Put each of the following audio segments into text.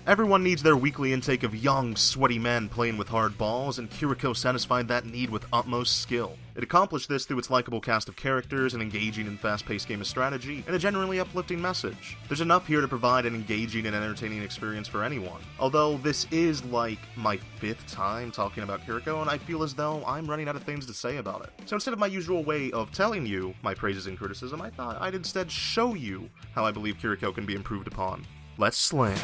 Everyone needs their weekly intake of young, sweaty men playing with hard balls, and Kiriko satisfied that need with utmost skill. It accomplished this through its likable cast of characters, an engaging and fast-paced game of strategy, and a generally uplifting message. There's enough here to provide an engaging and entertaining experience for anyone. Although this is like my 5th time talking about Kiriko, and I feel as though I'm running out of things to say about it. So instead of my usual way of telling you my praises and criticism, I thought I'd instead show you how I believe Kiriko can be improved upon. Let's slam.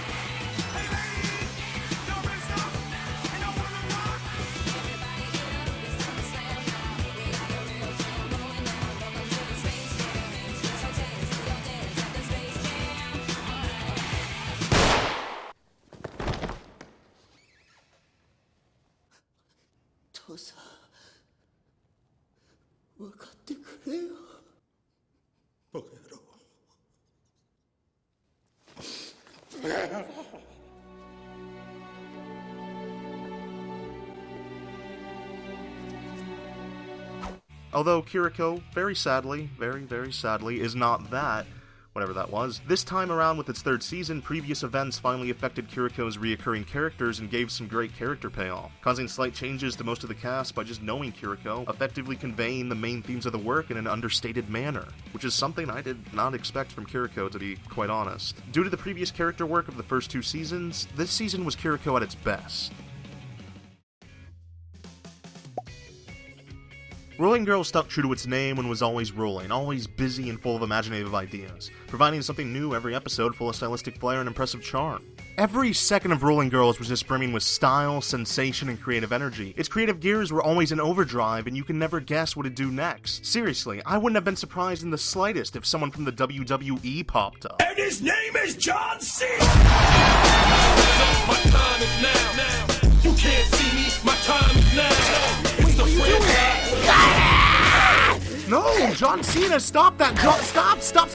Although Kiriko, very sadly, very sadly, is not that, whatever that was, this time around with its 3rd season, previous events finally affected Kiriko's reoccurring characters and gave some great character payoff, causing slight changes to most of the cast by just knowing Kiriko, effectively conveying the main themes of the work in an understated manner, which is something I did not expect from Kiriko, to be quite honest. Due to the previous character work of the first 2 seasons, this season was Kiriko at its best. Rolling Girl stuck true to its name and was always rolling, always busy and full of imaginative ideas, providing something new every episode full of stylistic flair and impressive charm. Every second of Rolling Girls was just brimming with style, sensation, and creative energy. Its creative gears were always in overdrive, and you can never guess what it'd do next. Seriously, I wouldn't have been surprised in the slightest if someone from the WWE popped up. And his name is John Cena! My time is now. You can't see me, my time is now. What's the franchise? No, John Cena, stop that! Stop!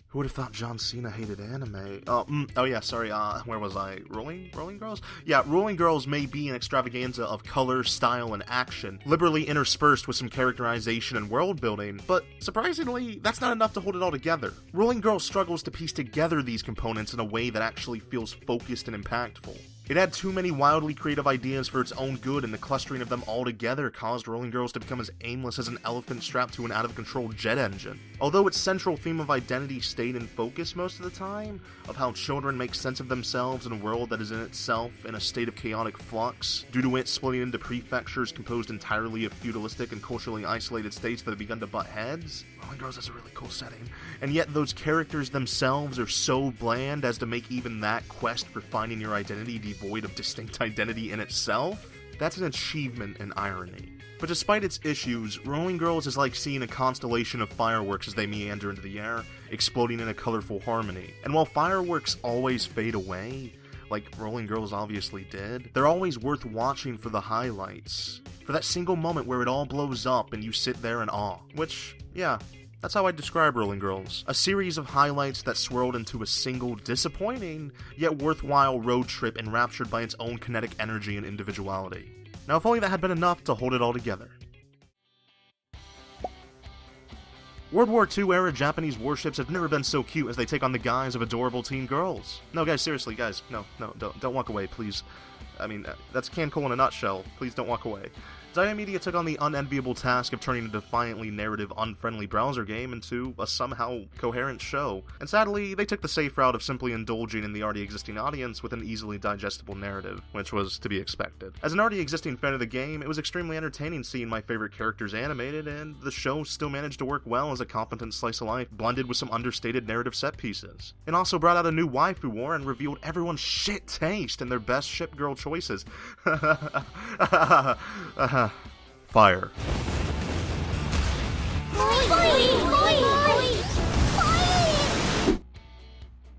Who would have thought John Cena hated anime? Oh yeah, sorry, where was I? Rolling Girls? Yeah, Rolling Girls may be an extravaganza of color, style, and action, liberally interspersed with some characterization and world building, but surprisingly, that's not enough to hold it all together. Rolling Girls struggles to piece together these components in a way that actually feels focused and impactful. It had too many wildly creative ideas for its own good, and the clustering of them all together caused Rolling Girls to become as aimless as an elephant strapped to an out-of-control jet engine. Although its central theme of identity stayed in focus most of the time, of how children make sense of themselves in a world that is in itself in a state of chaotic flux, due to it splitting into prefectures composed entirely of feudalistic and culturally isolated states that have begun to butt heads, Rolling Girls has a really cool setting, and yet those characters themselves are so bland as to make even that quest for finding your identity devoid of distinct identity in itself? That's an achievement in irony. But despite its issues, Rolling Girls is like seeing a constellation of fireworks as they meander into the air, exploding in a colorful harmony. And while fireworks always fade away, like Rolling Girls obviously did, they're always worth watching for the highlights. For that single moment where it all blows up and you sit there in awe. Which, yeah, that's how I describe Rolling Girls. A series of highlights that swirled into a single disappointing, yet worthwhile road trip enraptured by its own kinetic energy and individuality. Now if only that had been enough to hold it all together. World War II era Japanese warships have never been so cute as they take on the guise of adorable teen girls. No guys, seriously guys, no, don't walk away, please. I mean, that's Cancun in a nutshell. Please don't walk away. Zaya Media took on the unenviable task of turning a defiantly narrative, unfriendly browser game into a somehow coherent show, and sadly, they took the safe route of simply indulging in the already existing audience with an easily digestible narrative, which was to be expected. As an already existing fan of the game, it was extremely entertaining seeing my favorite characters animated, and the show still managed to work well as a competent slice of life blended with some understated narrative set pieces. It also brought out a new waifu war and revealed everyone's shit taste and their best ship girl choices. Fire.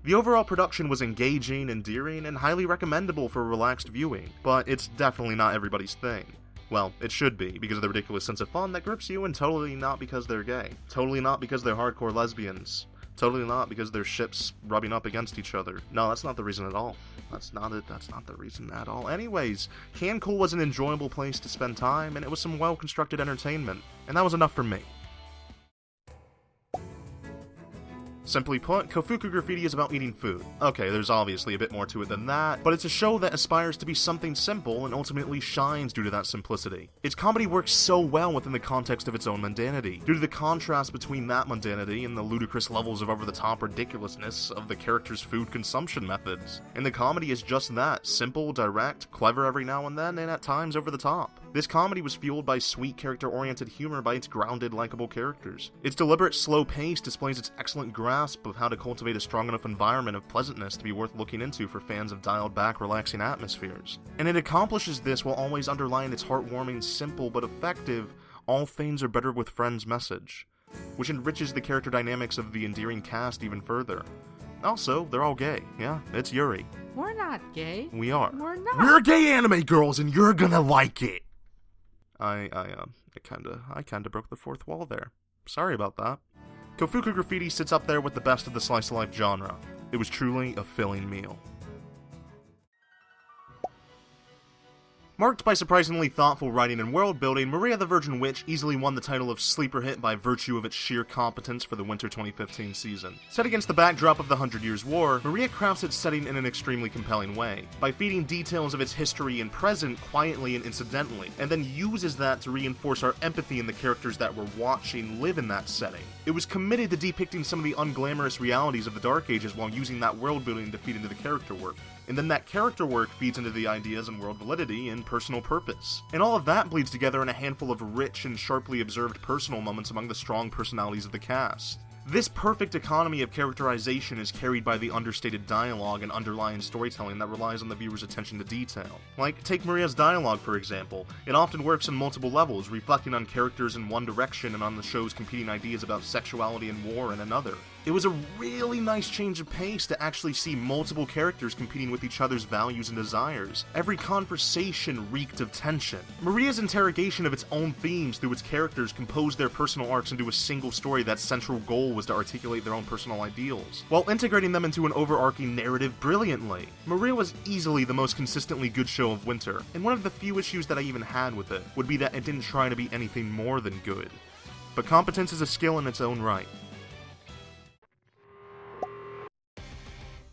The overall production was engaging, endearing, and highly recommendable for relaxed viewing, but it's definitely not everybody's thing. Well, it should be, because of the ridiculous sense of fun that grips you, and totally not because they're gay. Totally not because they're hardcore lesbians. Totally not because their ships rubbing up against each other. No, that's not the reason at all. That's not the reason at all. Anyways, Cancun was an enjoyable place to spend time, and it was some well-constructed entertainment, and that was enough for me. Simply put, Kofuku Graffiti is about eating food. Okay, there's obviously a bit more to it than that, but it's a show that aspires to be something simple and ultimately shines due to that simplicity. Its comedy works so well within the context of its own mundanity, due to the contrast between that mundanity and the ludicrous levels of over-the-top ridiculousness of the characters' food consumption methods. And the comedy is just that, simple, direct, clever every now and then, and at times over the top. This comedy was fueled by sweet character-oriented humor by its grounded, likable characters. Its deliberate, slow pace displays its excellent grasp of how to cultivate a strong enough environment of pleasantness to be worth looking into for fans of dialed-back, relaxing atmospheres. And it accomplishes this while always underlying its heartwarming, simple, but effective, all things are better with friends message, which enriches the character dynamics of the endearing cast even further. Also, they're all gay. Yeah, it's Yuri. We're not gay. We are. We're not. We're gay anime girls, and you're gonna like it. I kinda broke the fourth wall there. Sorry about that. Kofuku Graffiti sits up there with the best of the slice of life genre. It was truly a filling meal. Marked by surprisingly thoughtful writing and world building, Maria the Virgin Witch easily won the title of sleeper hit by virtue of its sheer competence for the winter 2015 season. Set against the backdrop of the 100 Years' War, Maria crafts its setting in an extremely compelling way, by feeding details of its history and present quietly and incidentally, and then uses that to reinforce our empathy in the characters that we're watching live in that setting. It was committed to depicting some of the unglamorous realities of the Dark Ages while using that world building to feed into the character work. And then that character work feeds into the ideas and world validity and personal purpose. And all of that bleeds together in a handful of rich and sharply observed personal moments among the strong personalities of the cast. This perfect economy of characterization is carried by the understated dialogue and underlying storytelling that relies on the viewer's attention to detail. Like, take Maria's dialogue for example. It often works on multiple levels, reflecting on characters in one direction and on the show's competing ideas about sexuality and war in another. It was a really nice change of pace to actually see multiple characters competing with each other's values and desires. Every conversation reeked of tension. Maria's interrogation of its own themes through its characters composed their personal arcs into a single story that's central goal was to articulate their own personal ideals, while integrating them into an overarching narrative brilliantly. Maria was easily the most consistently good show of winter, and one of the few issues that I even had with it would be that it didn't try to be anything more than good. But competence is a skill in its own right.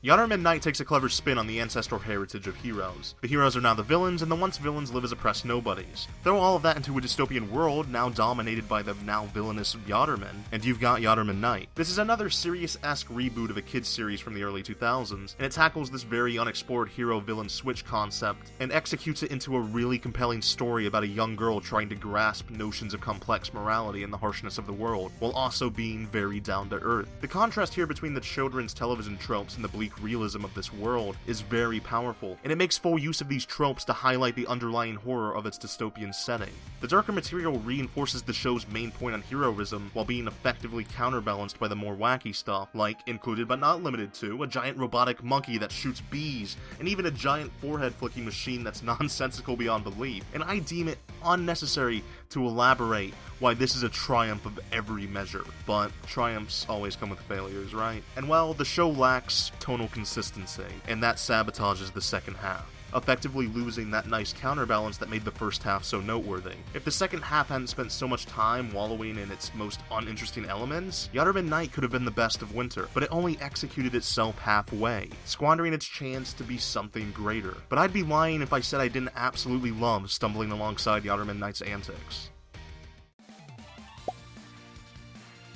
Yatterman Knight takes a clever spin on the ancestral heritage of heroes. The heroes are now the villains, and the once villains live as oppressed nobodies. Throw all of that into a dystopian world, now dominated by the now villainous Yatterman, and you've got Yatterman Knight. This is another serious-esque reboot of a kids series from the early 2000s, and it tackles this very unexplored hero-villain switch concept, and executes it into a really compelling story about a young girl trying to grasp notions of complex morality and the harshness of the world, while also being very down-to-earth. The contrast here between the children's television tropes and the bleak realism of this world is very powerful, and it makes full use of these tropes to highlight the underlying horror of its dystopian setting. The darker material reinforces the show's main point on heroism while being effectively counterbalanced by the more wacky stuff, like, included but not limited to, a giant robotic monkey that shoots bees, and even a giant forehead-flicking machine that's nonsensical beyond belief, and I deem it unnecessary to elaborate why this is a triumph of every measure. But triumphs always come with failures, right? And well, the show lacks tonal consistency, and that sabotages the second half, effectively losing that nice counterbalance that made the first half so noteworthy. If the second half hadn't spent so much time wallowing in its most uninteresting elements, Yatterman Knight could have been the best of winter, but it only executed itself halfway, squandering its chance to be something greater. But I'd be lying if I said I didn't absolutely love stumbling alongside Yatterman Knight's antics.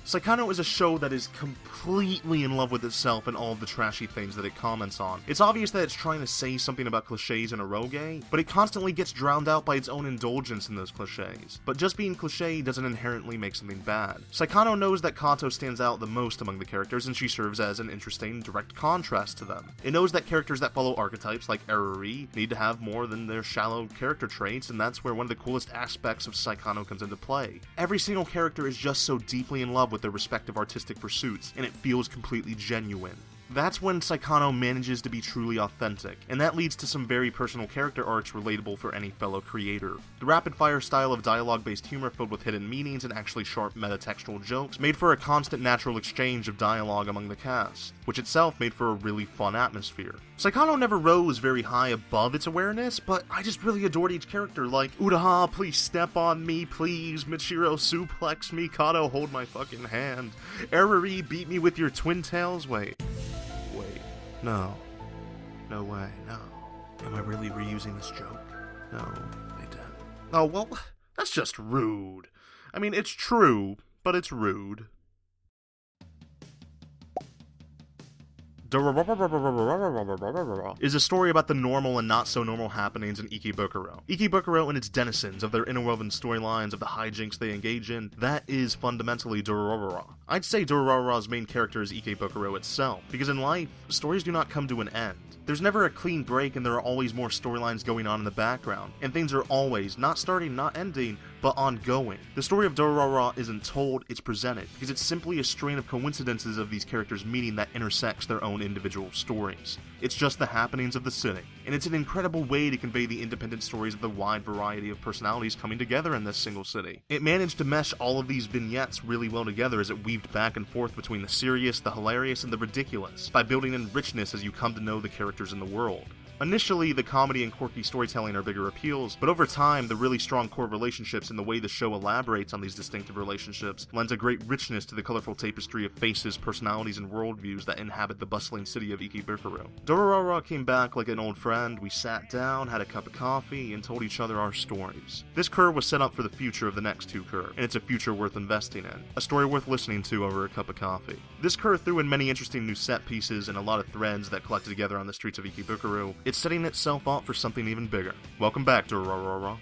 Saikano is a show that is completely in love with itself and all of the trashy things that it comments on. It's obvious that it's trying to say something about cliches and eroge, but it constantly gets drowned out by its own indulgence in those cliches. But just being cliche doesn't inherently make something bad. Saikano knows that Kato stands out the most among the characters, and she serves as an interesting, direct contrast to them. It knows that characters that follow archetypes like Eruri need to have more than their shallow character traits, and that's where one of the coolest aspects of Saikano comes into play. Every single character is just so deeply in love with their respective artistic pursuits, and it feels completely genuine. That's when Saikano manages to be truly authentic, and that leads to some very personal character arcs relatable for any fellow creator. The rapid-fire style of dialogue-based humor filled with hidden meanings and actually sharp metatextual jokes made for a constant natural exchange of dialogue among the cast, which itself made for a really fun atmosphere. Saikano never rose very high above its awareness, but I just really adored each character, like, Uraha, please step on me, please, Michiro suplex me, Kato hold my fucking hand, Eriri, beat me with your twin tails, wait, no way, no. Am I really reusing this joke? No, they didn't. Oh, well, that's just rude. I mean, it's true, but it's rude. Is a story about the normal and not so normal happenings in Ikebukuro. Ikebukuro and its denizens, of their interwoven storylines, of the hijinks they engage in, that is fundamentally Durarara. I'd say Durarara's main character is Ikebukuro itself, because in life, stories do not come to an end. There's never a clean break, and there are always more storylines going on in the background, and things are always, not starting, not ending, but ongoing. The story of Durarara isn't told, it's presented, because it's simply a strain of coincidences of these characters meeting that intersects their own individual stories. It's just the happenings of the city, and it's an incredible way to convey the independent stories of the wide variety of personalities coming together in this single city. It managed to mesh all of these vignettes really well together as it weaved back and forth between the serious, the hilarious, and the ridiculous, by building in richness as you come to know the characters in the world. Initially, the comedy and quirky storytelling are bigger appeals, but over time, the really strong core relationships and the way the show elaborates on these distinctive relationships lends a great richness to the colorful tapestry of faces, personalities, and worldviews that inhabit the bustling city of Ikebukuro. Durarara came back like an old friend. We sat down, had a cup of coffee, and told each other our stories. This curve was set up for the future of the next two curve, and it's a future worth investing in. A story worth listening to over a cup of coffee. This curve threw in many interesting new set pieces and a lot of threads that collected together on the streets of Ikebukuro. It's setting itself up for something even bigger. Welcome back to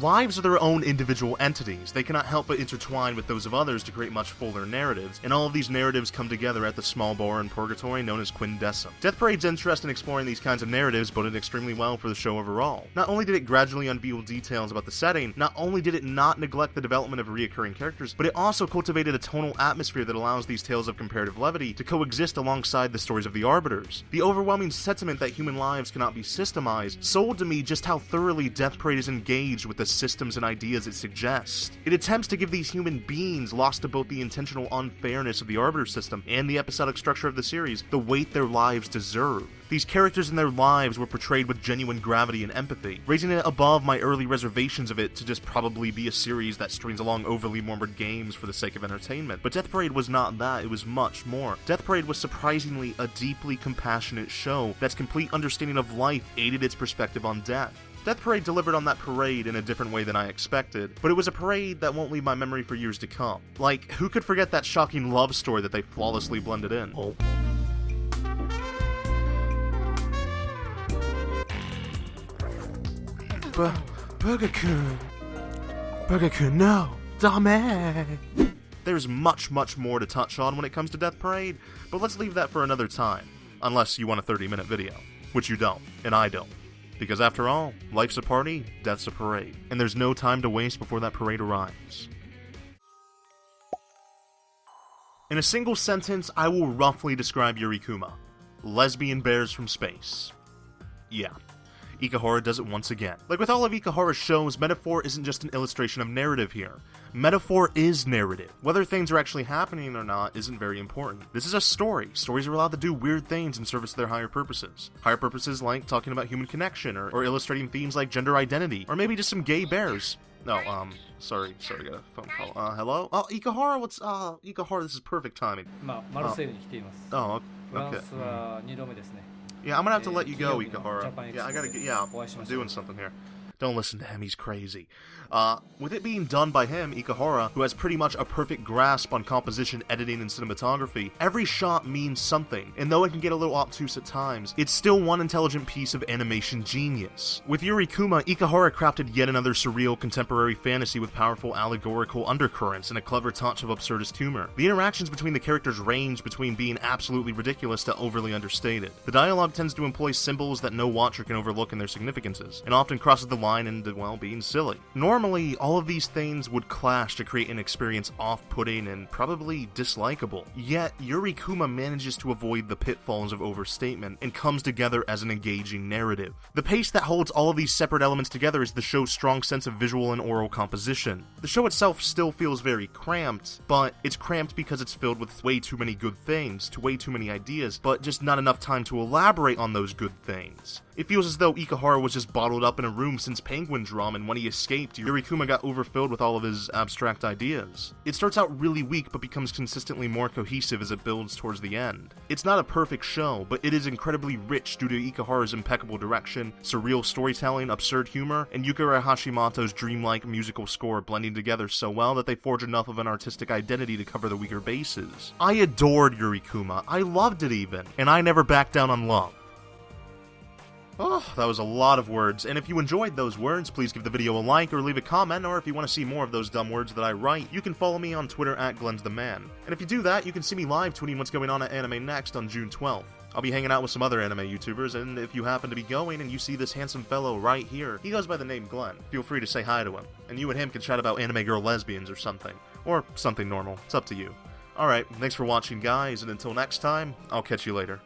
Lives are their own individual entities. They cannot help but intertwine with those of others to create much fuller narratives, and all of these narratives come together at the small bar in Purgatory known as Quindecim. Death Parade's interest in exploring these kinds of narratives boded extremely well for the show overall. Not only did it gradually unveil details about the setting, not only did it not neglect the development of reoccurring characters, but it also cultivated a tonal atmosphere that allows these tales of comparative levity to coexist alongside the stories of the Arbiters. The overwhelming sentiment that human lives cannot be systemized sold to me just how thoroughly Death Parade is engaged with the systems and ideas it suggests. It attempts to give these human beings, lost to both the intentional unfairness of the Arbiter system and the episodic structure of the series, the weight their lives deserve. These characters and their lives were portrayed with genuine gravity and empathy, raising it above my early reservations of it to just probably be a series that strings along overly morbid games for the sake of entertainment. But Death Parade was not that, it was much more. Death Parade was surprisingly a deeply compassionate show that's complete understanding of life aided its perspective on death. Death Parade delivered on that parade in a different way than I expected, but it was a parade that won't leave my memory for years to come. Like, who could forget that shocking love story that they flawlessly blended in? Oh. Burger-kun, no! Dame! There's much more to touch on when it comes to Death Parade, but let's leave that for another time. Unless you want a 30-minute video. Which you don't, and I don't. Because after all, life's a party, death's a parade. And there's no time to waste before that parade arrives. In a single sentence, I will roughly describe Yurikuma. Lesbian bears from space. Yeah. Ikehara does it once again. Like with all of Ikehara's shows, metaphor isn't just an illustration of narrative here. Metaphor is narrative. Whether things are actually happening or not isn't very important. This is a story. Stories are allowed to do weird things in service of their higher purposes. Higher purposes like talking about human connection, or illustrating themes like gender identity, or maybe just some gay bears. No, sorry, got a phone call. Hello? Oh, Ikehara, Ikehara, this is perfect timing. Oh, okay. Yeah, I'm gonna have to let you go, Ikehara. Yeah, I'm doing something here. Don't listen to him, he's crazy. With it being done by him, Ikehara, who has pretty much a perfect grasp on composition, editing, and cinematography, every shot means something, and though it can get a little obtuse at times, it's still one intelligent piece of animation genius. With Yurikuma, Ikehara crafted yet another surreal contemporary fantasy with powerful allegorical undercurrents and a clever touch of absurdist humor. The interactions between the characters range between being absolutely ridiculous to overly understated. The dialogue tends to employ symbols that no watcher can overlook in their significances, and often crosses the line line into, well, being silly. Normally, all of these things would clash to create an experience off-putting and probably dislikable. Yet, Yuri Kuma manages to avoid the pitfalls of overstatement and comes together as an engaging narrative. The pace that holds all of these separate elements together is the show's strong sense of visual and oral composition. The show itself still feels very cramped, but it's cramped because it's filled with way too many good things, to way too many ideas, but just not enough time to elaborate on those good things. It feels as though Ikehara was just bottled up in a room since Penguin Drum, and when he escaped, Yuri Kuma got overfilled with all of his abstract ideas. It starts out really weak, but becomes consistently more cohesive as it builds towards the end. It's not a perfect show, but it is incredibly rich due to Ikehara's impeccable direction, surreal storytelling, absurd humor, and Yukari Hashimoto's dreamlike musical score blending together so well that they forge enough of an artistic identity to cover the weaker bases. I adored Yuri Kuma, I loved it even, and I never backed down on love. Oh, that was a lot of words, and if you enjoyed those words, please give the video a like or leave a comment, or if you want to see more of those dumb words that I write, you can follow me on Twitter at GlensTheMan. And if you do that, you can see me live tweeting what's going on at Anime Next on June 12th. I'll be hanging out with some other anime YouTubers, and if you happen to be going and you see this handsome fellow right here, he goes by the name Glenn, feel free to say hi to him, and you and him can chat about anime girl lesbians or something normal, it's up to you. Alright, thanks for watching guys, and until next time, I'll catch you later.